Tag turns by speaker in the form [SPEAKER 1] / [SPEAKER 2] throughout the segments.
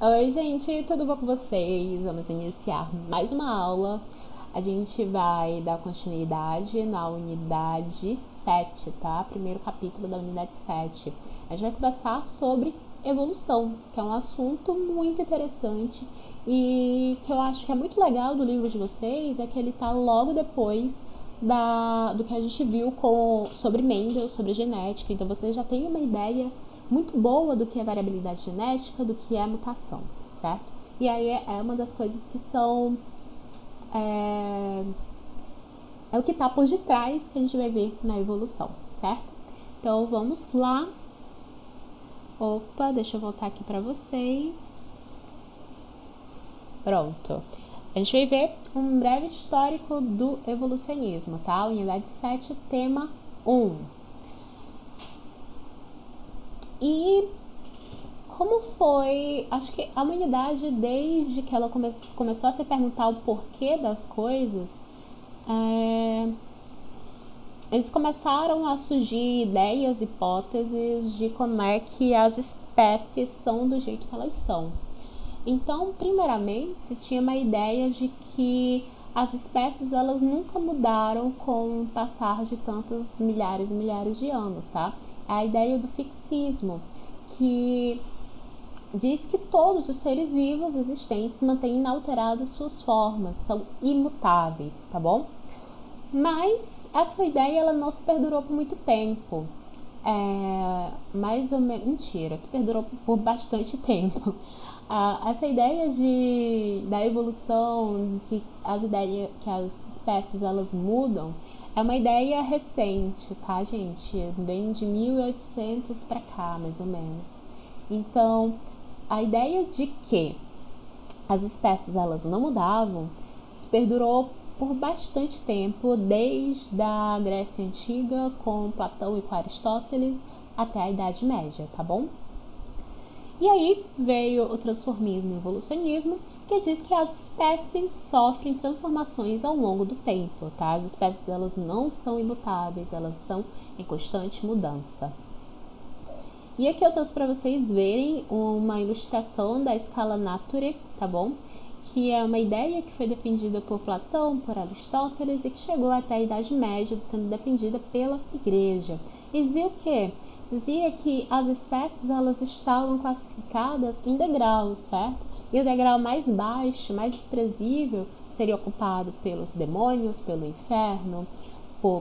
[SPEAKER 1] Oi, gente, tudo bom com vocês? Vamos iniciar mais uma aula. A gente vai dar continuidade na unidade 7, tá? Primeiro capítulo da unidade 7. A gente vai conversar sobre evolução, que é um assunto muito interessante e que eu acho que é muito legal do livro de vocês, é que ele tá logo depois do que a gente viu sobre Mendel, sobre genética. Então vocês já têm uma ideia muito boa do que é variabilidade genética, do que é mutação, certo? E aí é uma das coisas que são é o que está por detrás que a gente vai ver na evolução, certo? Então vamos lá. Opa, deixa eu voltar aqui para vocês. Pronto. A gente vai ver um breve histórico do evolucionismo, tá? Unidade 7, tema 1. E como foi, acho que a humanidade, desde que ela começou a se perguntar o porquê das coisas, eles começaram a surgir ideias, hipóteses de como é que as espécies são do jeito que elas são. Então, primeiramente, se tinha uma ideia de que as espécies elas nunca mudaram com o passar de tantos milhares e milhares de anos, tá? É a ideia do fixismo, que diz que todos os seres vivos existentes mantêm inalteradas suas formas, são imutáveis, tá bom? Mas essa ideia ela não se perdurou por muito tempo. Mais ou menos, mentira, se perdurou por bastante tempo. Essa ideia da evolução, que as espécies elas mudam, é uma ideia recente, tá, gente? Vem de 1800 para cá, mais ou menos. Então, a ideia de que as espécies elas não mudavam se perdurou por bastante tempo, desde a Grécia Antiga, com Platão e com Aristóteles, até a Idade Média, tá bom? E aí veio o transformismo e o evolucionismo, que diz que as espécies sofrem transformações ao longo do tempo, tá? As espécies elas não são imutáveis, elas estão em constante mudança. E aqui eu trouxe para vocês verem uma ilustração da escala Nature, tá bom? Que é uma ideia que foi defendida por Platão, por Aristóteles e que chegou até a Idade Média sendo defendida pela Igreja. E dizia o quê? Dizia que as espécies elas estavam classificadas em degraus, certo? E o degrau mais baixo, mais desprezível, seria ocupado pelos demônios, pelo inferno,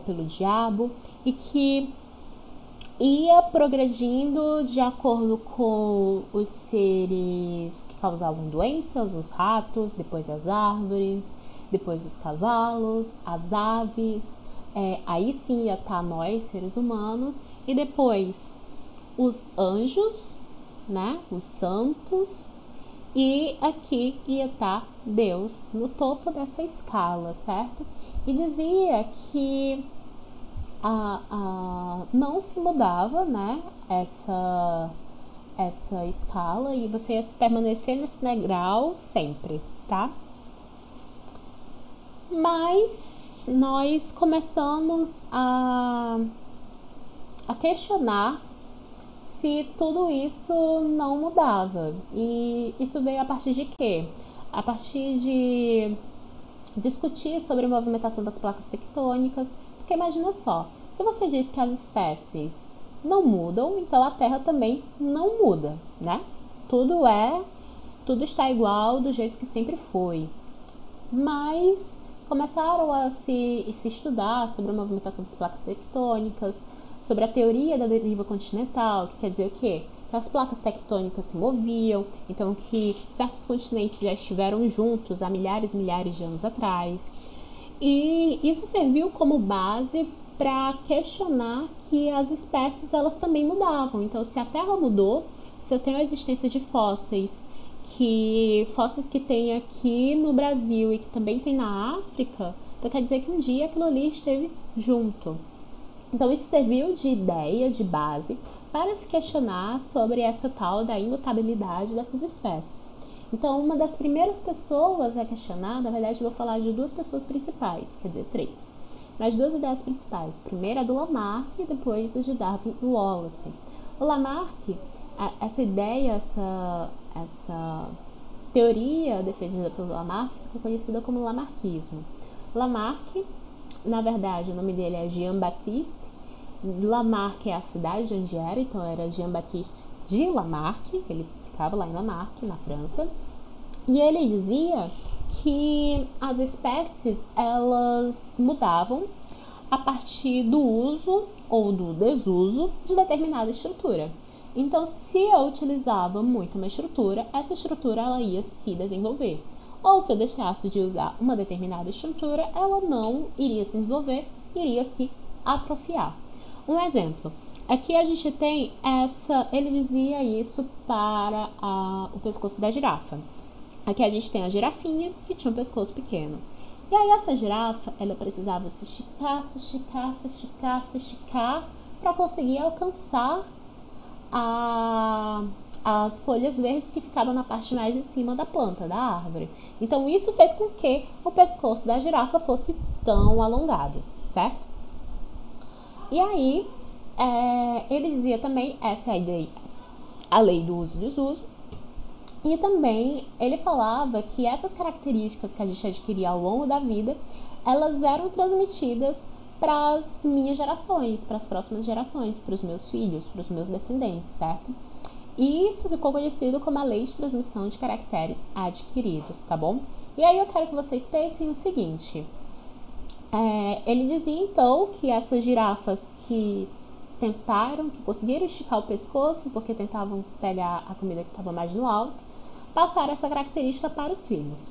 [SPEAKER 1] pelo diabo, e que ia progredindo de acordo com os seres que causavam doenças, os ratos, depois as árvores, depois os cavalos, as aves, aí sim ia estar nós, seres humanos, e depois os anjos, né, os santos, e aqui ia estar Deus no topo dessa escala, certo? E dizia que não se mudava, né, essa escala e você ia permanecer nesse degrau sempre, tá? Mas nós começamos a questionar se tudo isso não mudava. E isso veio a partir de quê? A partir de discutir sobre a movimentação das placas tectônicas. Porque imagina só, se você diz que as espécies não mudam, então a Terra também não muda, né? Tudo está igual do jeito que sempre foi. Mas começaram a se estudar sobre a movimentação das placas tectônicas, sobre a teoria da deriva continental, que quer dizer o quê? Que as placas tectônicas se moviam, então que certos continentes já estiveram juntos há milhares e milhares de anos atrás. E isso serviu como base para questionar que as espécies elas também mudavam. Então, se a Terra mudou, se eu tenho a existência de fósseis que tem aqui no Brasil e que também tem na África, então quer dizer que um dia aquilo ali esteve junto. Então, isso serviu de ideia, de base, para se questionar sobre essa tal da imutabilidade dessas espécies. Então, uma das primeiras pessoas a questionar, na verdade, eu vou falar de duas pessoas principais, quer dizer, três. Mas duas ideias principais. Primeiro a do Lamarck e depois a de Darwin e Wallace. O Lamarck essa ideia, essa teoria defendida pelo Lamarck ficou conhecida como Lamarckismo. Lamarck, na verdade, o nome dele é Jean-Baptiste. Lamarck é a cidade onde era, então era Jean-Baptiste de Lamarck, ele ficava lá em Lamarck, na França. E ele dizia que as espécies, elas mudavam a partir do uso ou do desuso de determinada estrutura. Então, se eu utilizava muito uma estrutura, essa estrutura ela ia se desenvolver. Ou se eu deixasse de usar uma determinada estrutura, ela não iria se desenvolver, iria se atrofiar. Um exemplo, aqui a gente tem ele dizia isso para o pescoço da girafa. Aqui a gente tem a girafinha, que tinha um pescoço pequeno. E aí essa girafa, ela precisava se esticar para conseguir alcançar as folhas verdes que ficavam na parte mais de cima da planta, da árvore. Então isso fez com que o pescoço da girafa fosse tão alongado, certo? E aí, ele dizia também, essa é a lei do uso e desuso, e também ele falava que essas características que a gente adquiria ao longo da vida, elas eram transmitidas para as minhas gerações, para as próximas gerações, para os meus filhos, para os meus descendentes, certo? E isso ficou conhecido como a lei de transmissão de caracteres adquiridos, tá bom? E aí eu quero que vocês pensem o seguinte, ele dizia então que essas girafas que conseguiram esticar o pescoço porque tentavam pegar a comida que estava mais no alto, passaram essa característica para os filhos.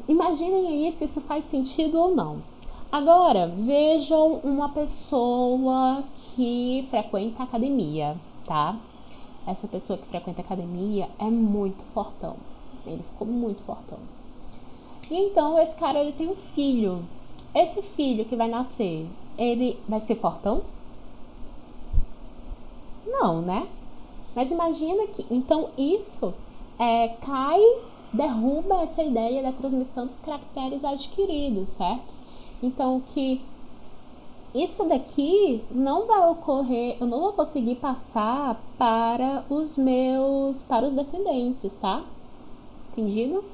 [SPEAKER 1] Imaginem aí se isso faz sentido ou não. Agora, vejam uma pessoa que frequenta academia, tá? Essa pessoa que frequenta academia é muito fortão. Ele ficou muito fortão. E então, esse cara, ele tem um filho. Esse filho que vai nascer, ele vai ser fortão? Não, né? Mas imagina que, então, isso derruba essa ideia da transmissão dos caracteres adquiridos, certo? Então, que isso daqui não vai ocorrer, eu não vou conseguir passar para os descendentes, tá? Entendido?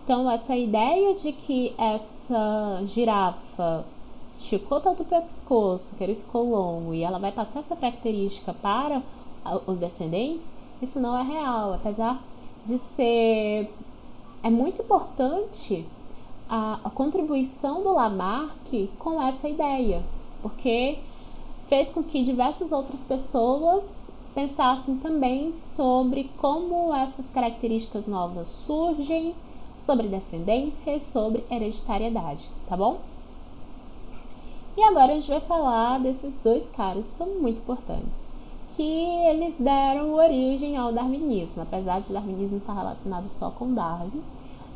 [SPEAKER 1] Então, essa ideia de que essa girafa esticou tanto o pescoço, que ele ficou longo, e ela vai passar essa característica para os descendentes, isso não é real, apesar de ser... É muito importante a contribuição do Lamarck com essa ideia, porque fez com que diversas outras pessoas pensassem também sobre como essas características novas surgem, sobre descendência e sobre hereditariedade, tá bom? E agora a gente vai falar desses dois caras que são muito importantes, que eles deram origem ao darwinismo, apesar de darwinismo estar relacionado só com Darwin.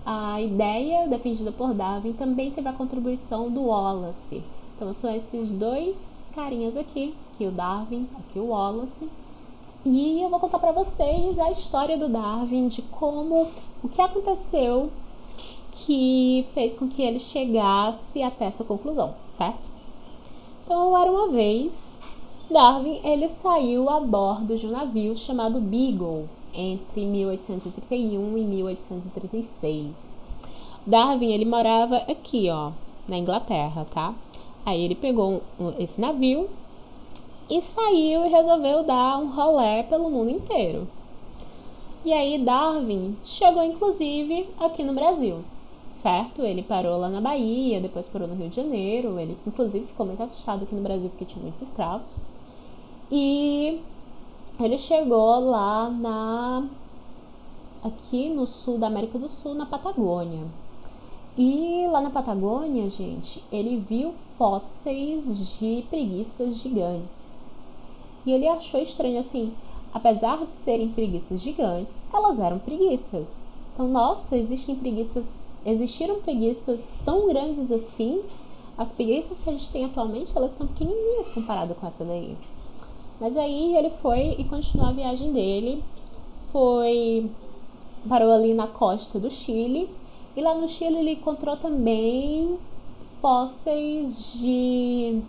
[SPEAKER 1] A ideia defendida por Darwin também teve a contribuição do Wallace. Então são esses dois carinhas aqui o Darwin, aqui o Wallace. E eu vou contar para vocês a história do Darwin, de o que aconteceu que fez com que ele chegasse até essa conclusão, certo? Então, era uma vez, Darwin, ele saiu a bordo de um navio chamado Beagle, entre 1831 e 1836. Darwin, ele morava aqui, ó, na Inglaterra, tá? Aí ele pegou esse navio e saiu e resolveu dar um rolê pelo mundo inteiro. E aí Darwin chegou, inclusive, aqui no Brasil, certo? Ele parou lá na Bahia, depois parou no Rio de Janeiro. Ele, inclusive, ficou muito assustado aqui no Brasil porque tinha muitos escravos. E ele chegou lá aqui no sul da América do Sul, na Patagônia. E lá na Patagônia, gente, ele viu fósseis de preguiças gigantes. E ele achou estranho, assim, apesar de serem preguiças gigantes, elas eram preguiças. Então, nossa, existiram preguiças tão grandes assim. As preguiças que a gente tem atualmente, elas são pequenininhas comparado com essa daí. Mas aí ele foi e continuou a viagem dele. Parou ali na costa do Chile. E lá no Chile ele encontrou também fósseis de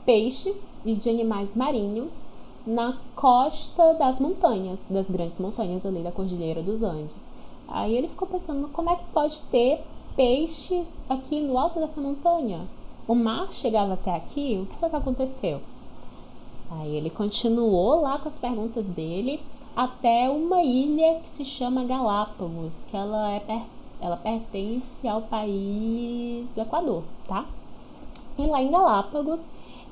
[SPEAKER 1] peixes e de animais marinhos na costa das montanhas, das grandes montanhas ali da Cordilheira dos Andes. Aí ele ficou pensando, como é que pode ter peixes aqui no alto dessa montanha? O mar chegava até aqui? O que foi que aconteceu? Aí ele continuou lá com as perguntas dele até uma ilha que se chama Galápagos, que ela pertence ao país do Equador, tá? E lá em Galápagos,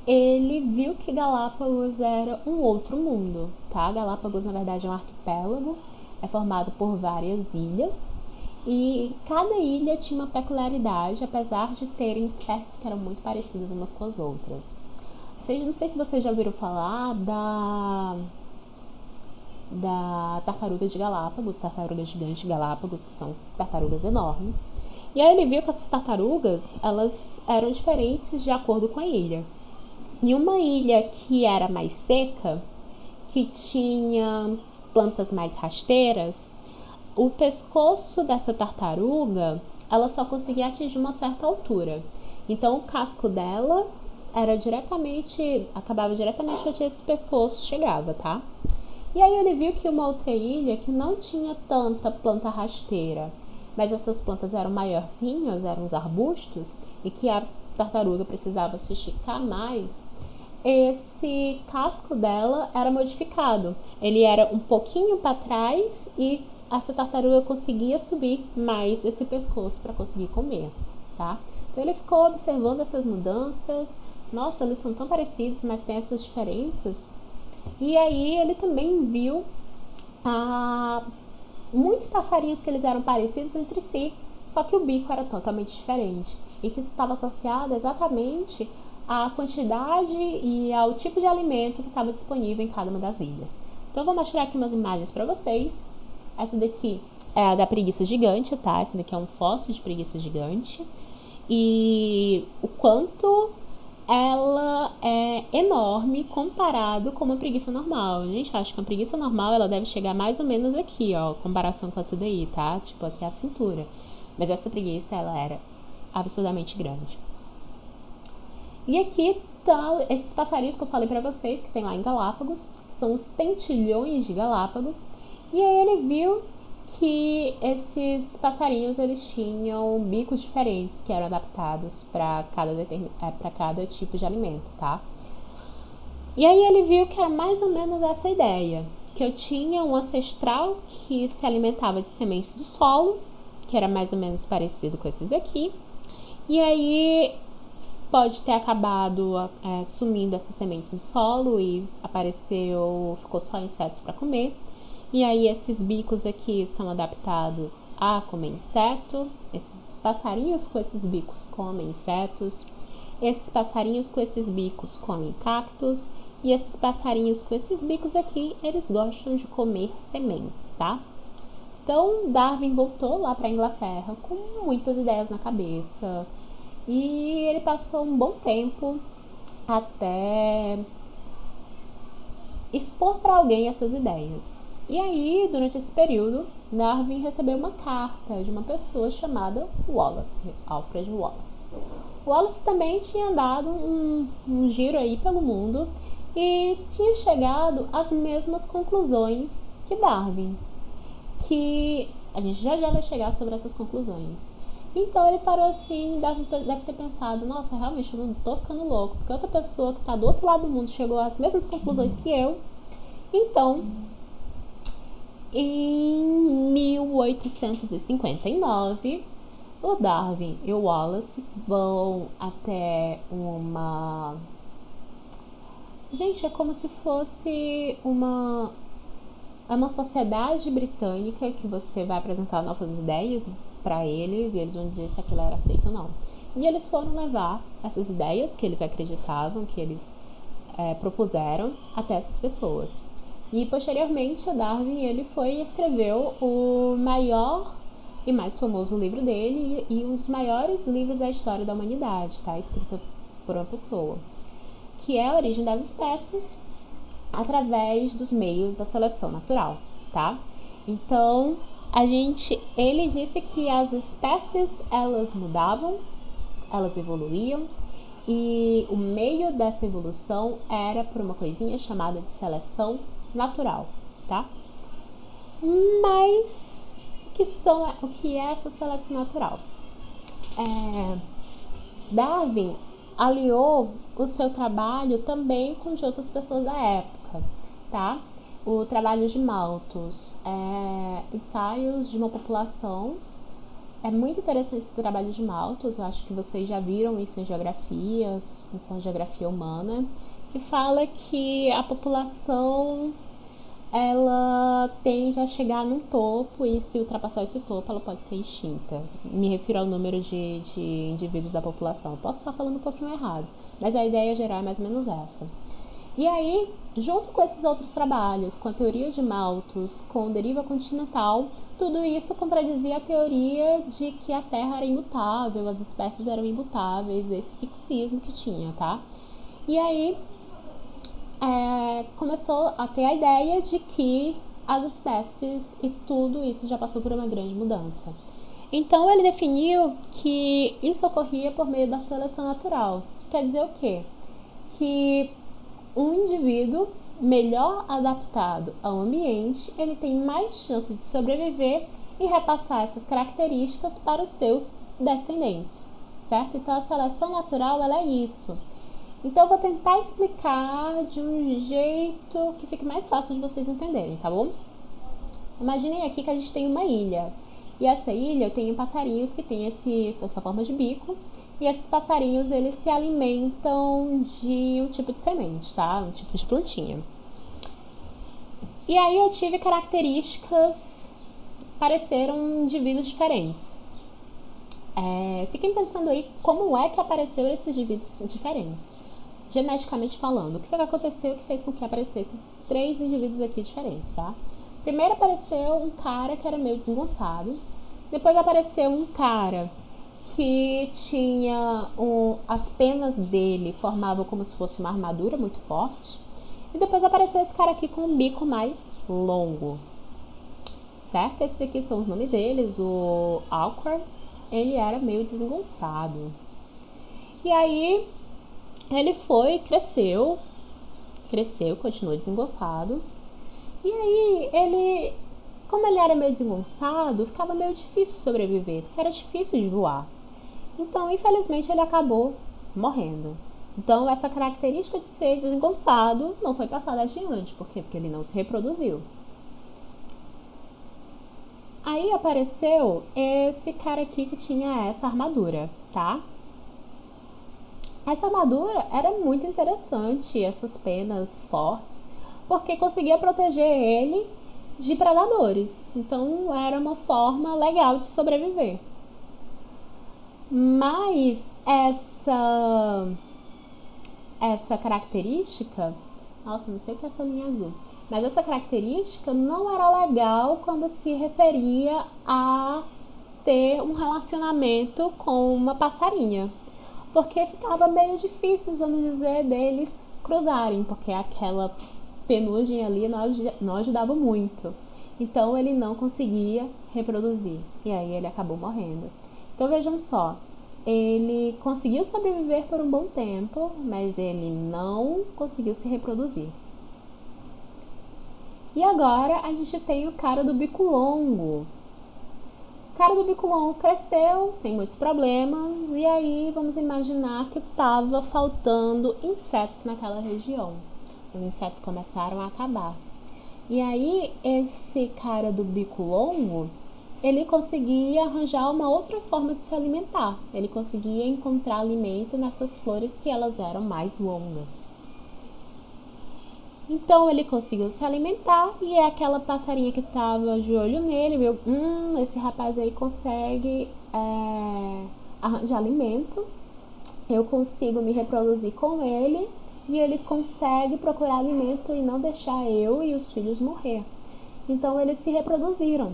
[SPEAKER 1] ele viu que Galápagos era um outro mundo, tá? Galápagos, na verdade, é um arquipélago, é formado por várias ilhas, e cada ilha tinha uma peculiaridade, apesar de terem espécies que eram muito parecidas umas com as outras. Não sei se vocês já ouviram falar da tartaruga de Galápagos, tartaruga gigante de Galápagos, que são tartarugas enormes. E aí ele viu que essas tartarugas, elas eram diferentes de acordo com a ilha. Em uma ilha que era mais seca, que tinha plantas mais rasteiras, o pescoço dessa tartaruga, ela só conseguia atingir uma certa altura. Então o casco dela acabava diretamente onde esse pescoço chegava, tá? E aí ele viu que uma outra ilha que não tinha tanta planta rasteira, mas essas plantas eram maiorzinhas, eram os arbustos, e que a tartaruga precisava se esticar mais, esse casco dela era modificado. Ele era um pouquinho para trás e essa tartaruga conseguia subir mais esse pescoço para conseguir comer, tá? Então ele ficou observando essas mudanças. Nossa, eles são tão parecidos, mas tem essas diferenças. E aí ele também viu muitos passarinhos que eles eram parecidos entre si, só que o bico era totalmente diferente. E que isso estava associado exatamente à quantidade e ao tipo de alimento que estava disponível em cada uma das ilhas. Então eu vou mostrar aqui umas imagens para vocês. Essa daqui é a da preguiça gigante, tá? Essa daqui é um fóssil de preguiça gigante. E o quanto ela é enorme comparado com uma preguiça normal. Gente, acho que uma preguiça normal ela deve chegar mais ou menos aqui, ó, comparação com essa daí, tá? Tipo, aqui é a cintura. Mas essa preguiça, ela era absurdamente grande. E aqui estão esses passarinhos que eu falei pra vocês, que tem lá em Galápagos, são os tentilhões de Galápagos. E aí ele viu que esses passarinhos eles tinham bicos diferentes que eram adaptados para cada tipo de alimento, tá? E aí ele viu que era mais ou menos essa ideia, que eu tinha um ancestral que se alimentava de sementes do solo, que era mais ou menos parecido com esses aqui, e aí pode ter acabado sumindo essas sementes no solo e ficou só insetos para comer. E aí esses bicos aqui são adaptados a comer inseto, esses passarinhos com esses bicos comem insetos, esses passarinhos com esses bicos comem cactos, e esses passarinhos com esses bicos aqui, eles gostam de comer sementes, tá? Então Darwin voltou lá para a Inglaterra com muitas ideias na cabeça, e ele passou um bom tempo até expor para alguém essas ideias. E aí, durante esse período, Darwin recebeu uma carta de uma pessoa chamada Wallace, Alfred Wallace. Wallace também tinha dado um giro aí pelo mundo e tinha chegado às mesmas conclusões que Darwin, que a gente já vai chegar sobre essas conclusões. Então ele parou assim, deve ter pensado, nossa, realmente eu não tô ficando louco, porque outra pessoa que está do outro lado do mundo chegou às mesmas conclusões que eu. Então, em 1859, o Darwin e o Wallace vão até uma... Gente, é como se fosse uma sociedade britânica que você vai apresentar novas ideias para eles e eles vão dizer se aquilo era aceito ou não. E eles foram levar essas ideias que eles acreditavam, que eles propuseram até essas pessoas. E posteriormente, o Darwin ele foi e escreveu o maior e mais famoso livro dele e um dos maiores livros da história da humanidade, tá? Escrito por uma pessoa, que é a origem das espécies através dos meios da seleção natural, tá? Então, ele disse que as espécies elas mudavam, elas evoluíam E o meio dessa evolução era por uma coisinha chamada de seleção natural, tá? Mas o que é essa seleção natural? Darwin aliou o seu trabalho também com de outras pessoas da época, tá? O trabalho de Malthus, ensaios de uma população. É muito interessante o trabalho de Malthus, eu acho que vocês já viram isso em geografias, com geografia humana, que fala que a população ela tende a chegar num topo e se ultrapassar esse topo ela pode ser extinta. Me refiro ao número de indivíduos da população. Eu posso estar falando um pouquinho errado, mas a ideia geral é mais ou menos essa. E aí, junto com esses outros trabalhos, com a teoria de Malthus, com deriva continental, tudo isso contradizia a teoria de que a Terra era imutável, as espécies eram imutáveis, esse fixismo que tinha, tá? E aí, começou a ter a ideia de que as espécies e tudo isso já passou por uma grande mudança. Então, ele definiu que isso ocorria por meio da seleção natural. Quer dizer o quê? Que um indivíduo melhor adaptado ao ambiente, ele tem mais chance de sobreviver e repassar essas características para os seus descendentes, certo? Então, a seleção natural, ela é isso. Então, eu vou tentar explicar de um jeito que fique mais fácil de vocês entenderem, tá bom? Imaginem aqui que a gente tem uma ilha. E essa ilha tem passarinhos que tem essa forma de bico. E esses passarinhos, eles se alimentam de um tipo de semente, tá? Um tipo de plantinha. E aí eu tive características, pareceram indivíduos diferentes. Fiquem pensando aí como é que apareceram esses indivíduos diferentes. Geneticamente falando, o que foi que aconteceu que fez com que aparecessem esses 3 indivíduos aqui diferentes, tá? Primeiro apareceu um cara que era meio desengonçado. Depois apareceu um cara que tinha as penas dele formavam como se fosse uma armadura muito forte. E depois apareceu esse cara aqui com um bico mais longo, certo? Esses aqui são os nomes deles. O Awkward, ele era meio desengonçado. E aí ele cresceu, continuou desengonçado. E aí como ele era meio desengonçado, ficava meio difícil sobreviver, porque era difícil de voar. Então, infelizmente, ele acabou morrendo. Então, essa característica de ser desengonçado não foi passada adiante. Por quê? Porque ele não se reproduziu. Aí apareceu esse cara aqui que tinha essa armadura, tá? Essa armadura era muito interessante, essas penas fortes, porque conseguia proteger ele de predadores. Então, era uma forma legal de sobreviver. Mas essa característica, nossa, não sei o que é essa linha azul, mas essa característica não era legal quando se referia a ter um relacionamento com uma passarinha, porque ficava meio difícil, vamos dizer, deles cruzarem, porque aquela penugem ali não ajudava muito. Então ele não conseguia reproduzir e aí ele acabou morrendo. Então vejam só, ele conseguiu sobreviver por um bom tempo, mas ele não conseguiu se reproduzir. E agora a gente tem o cara do bico longo. O cara do bico longo cresceu sem muitos problemas e aí vamos imaginar que estava faltando insetos naquela região. Os insetos começaram a acabar. E aí esse cara do bico longo, ele conseguia arranjar uma outra forma de se alimentar. Ele conseguia encontrar alimento nessas flores que elas eram mais longas. Então ele conseguiu se alimentar e aquela passarinha que estava de olho nele viu, esse rapaz aí consegue arranjar alimento, eu consigo me reproduzir com ele e ele consegue procurar alimento e não deixar eu e os filhos morrer. Então eles se reproduziram.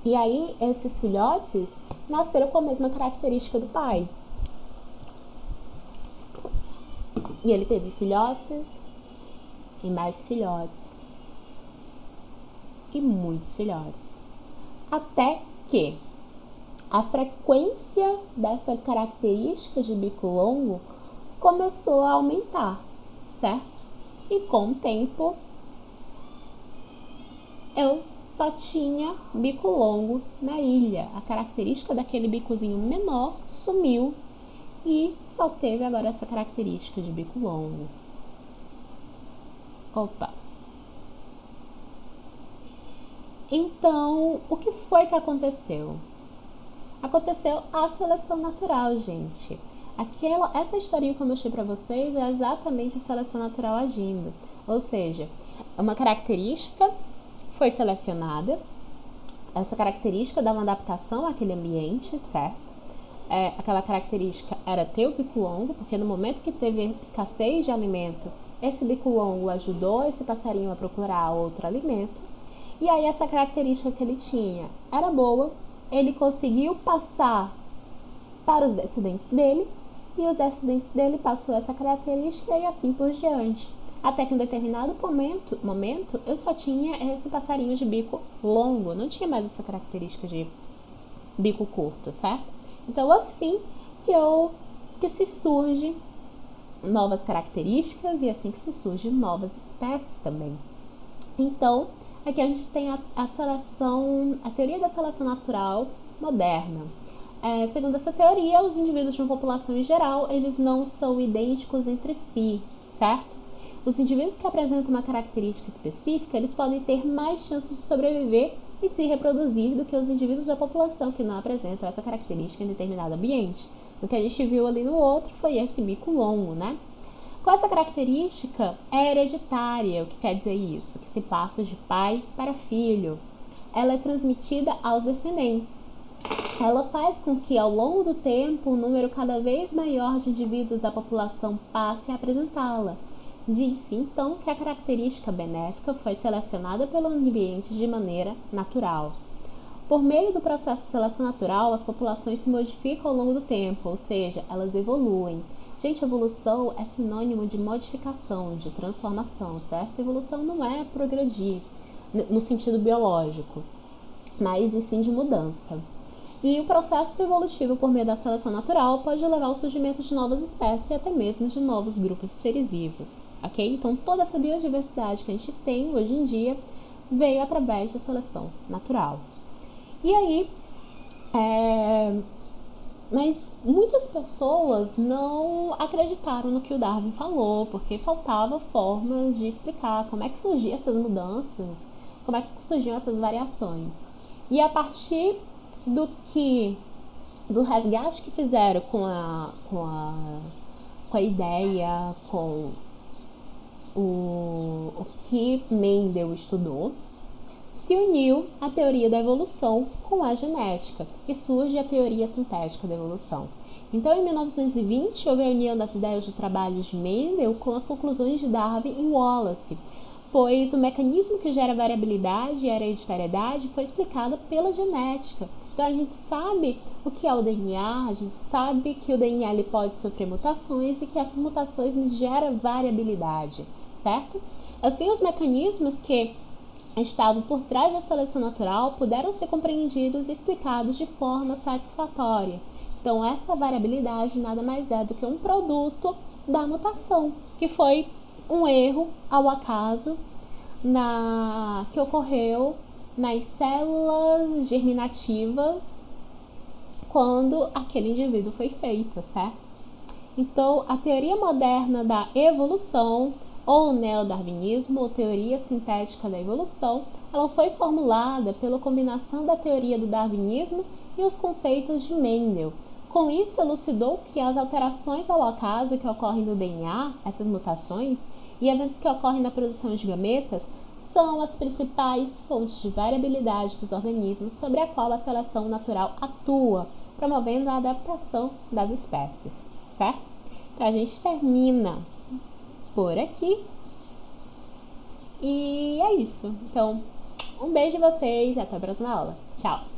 [SPEAKER 1] E aí esses filhotes nasceram com a mesma característica do pai. E ele teve filhotes e mais filhotes e muitos filhotes, até que a frequência dessa característica de bico longo começou a aumentar, certo? E com o tempo, eu só tinha bico longo na ilha. A característica daquele bicozinho menor sumiu e só teve agora essa característica de bico longo. Opa! Então, o que foi que aconteceu? Aconteceu a seleção natural, gente. Essa historinha que eu mostrei para vocês é exatamente a seleção natural agindo. Ou seja, uma característica foi selecionada, essa característica dava uma adaptação àquele ambiente, certo? Aquela característica era ter o bico longo, porque no momento que teve escassez de alimento, esse bico longo ajudou esse passarinho a procurar outro alimento. E aí essa característica que ele tinha era boa, ele conseguiu passar para os descendentes dele, e os descendentes dele passou essa característica e assim por diante. Até que em um determinado momento eu só tinha esse passarinho de bico longo, não tinha mais essa característica de bico curto, certo? Então assim que se surge novas características e assim que se surgem novas espécies também. Então, aqui a gente tem a teoria da seleção natural moderna. Segundo essa teoria, os indivíduos de uma população em geral, eles não são idênticos entre si, certo? Os indivíduos que apresentam uma característica específica, eles podem ter mais chances de sobreviver e de se reproduzir do que os indivíduos da população que não apresentam essa característica em determinado ambiente. O que a gente viu ali no outro foi esse bico longo, né? Com essa característica é hereditária. O que quer dizer isso? Que se passa de pai para filho. Ela é transmitida aos descendentes. Ela faz com que, ao longo do tempo, um número cada vez maior de indivíduos da população passe a apresentá-la. Diz-se, então, que a característica benéfica foi selecionada pelo ambiente de maneira natural. Por meio do processo de seleção natural, as populações se modificam ao longo do tempo, ou seja, elas evoluem. Gente, evolução é sinônimo de modificação, de transformação, certo? Evolução não é progredir no sentido biológico, mas sim de mudança. E o processo evolutivo por meio da seleção natural pode levar ao surgimento de novas espécies e até mesmo de novos grupos de seres vivos, ok? Então, toda essa biodiversidade que a gente tem hoje em dia veio através da seleção natural. E aí, mas muitas pessoas não acreditaram no que o Darwin falou, porque faltava formas de explicar como é que surgiam essas mudanças, como é que surgiam essas variações. E a partir do resgate que fizeram com a ideia, com o que Mendel estudou, se uniu a teoria da evolução com a genética e surge a teoria sintética da evolução. Então, em 1920, houve a união das ideias de trabalho de Mendel com as conclusões de Darwin e Wallace, pois o mecanismo que gera variabilidade e hereditariedade foi explicado pela genética. Então, a gente sabe o que é o DNA, a gente sabe que o DNA ele pode sofrer mutações e que essas mutações geram variabilidade, certo? Assim, os mecanismos que estavam por trás da seleção natural puderam ser compreendidos e explicados de forma satisfatória. Então, essa variabilidade nada mais é do que um produto da mutação, que foi um erro ao acaso que ocorreu nas células germinativas quando aquele indivíduo foi feito, certo? Então, a teoria moderna da evolução, ou neodarwinismo, ou teoria sintética da evolução, ela foi formulada pela combinação da teoria do darwinismo e os conceitos de Mendel. Com isso, elucidou que as alterações ao acaso que ocorrem no DNA, essas mutações, e eventos que ocorrem na produção de gametas, são as principais fontes de variabilidade dos organismos sobre a qual a seleção natural atua, promovendo a adaptação das espécies, certo? Então, a gente termina por aqui. E é isso. Então, um beijo em vocês e até a próxima aula. Tchau!